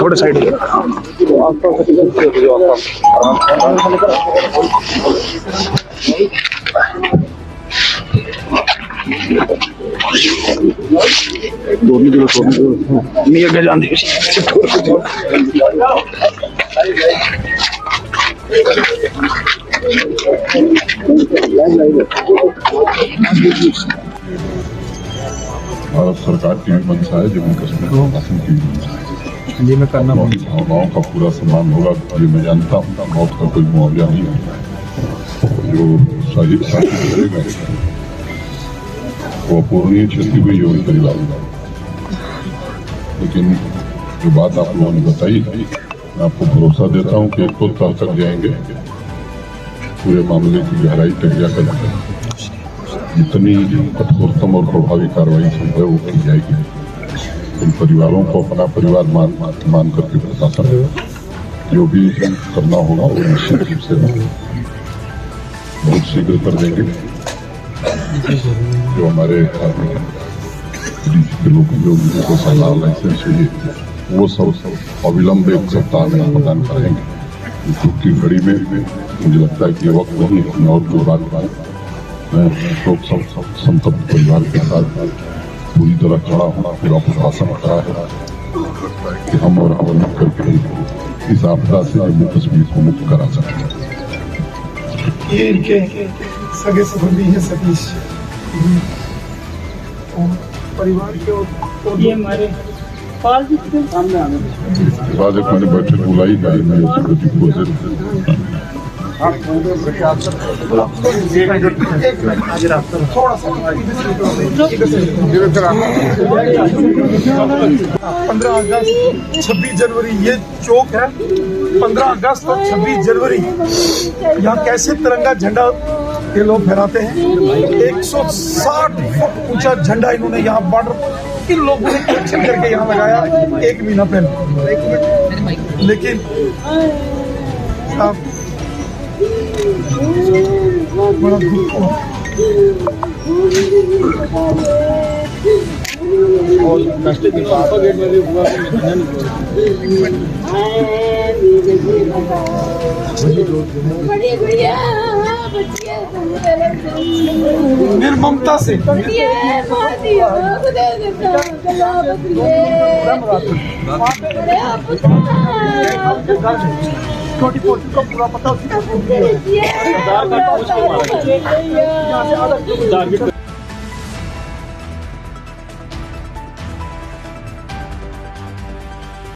थोड़े साइड नहीं आगे जाने भारत सरकार की भी मंशा है, जम्मू कश्मीर शासन की भी मंशा है। जी मैं करना भावनाओं का पूरा सम्मान होगा। ये मैं जानता हूँ, मौत का कोई मुआवजा नहीं है। जो शासित करेगा वो अपूर्णीय क्षति हुई है उन परिवार में। लेकिन जो बात आप लोगों ने बताई, मैं आपको भरोसा देता हूँ कि एक तो तह तक जाएंगे, पूरे मामले की गहराई तक जाकर जितनी कठोरतम और प्रभावी कार्रवाई संभव है वो की जाएगी। उन परिवारों को अपना परिवार मान करके प्रशासन जो भी करना होगा वो निश्चित रूप से बहुत शीघ्र कर देंगे। जो हमारे लोग जो लाइसेंस चाहिए वो सब अविलंब एक सप्ताह में प्रदान करेंगे। की घड़ी में मुझे लगता है कि ये वक्त नहीं है और जो बात मैं शोक संतप्त परिवार के साथ पूरी तरह खड़ा होना, फिर प्रशासन खड़ा है कि हम और हम मिल करके इस आपदा से जम्मू कश्मीर को मुक्त करा सकते हैं। ये इनके सगे संबंधी है सतीश परिवार के और ये हमारे सामने आने इसके बाद एक मैंने बैठक बुलाई है थोड़ा सा 15 अगस्त 26 जनवरी ये चौक है। 15 अगस्त और 26 जनवरी यहाँ कैसे तिरंगा झंडा ये लोग फहराते हैं। 160 फुट ऊंचा झंडा इन्होंने यहाँ बॉर्डर इन लोगों ने एक्शन करके यहाँ लगाया 1 महीना पहले। लेकिन अब बड़ा दुख हुआ और रास्ते के पापा गेट में भी हुआ निर्ममता से छोटी पोस्ट का पूरा पता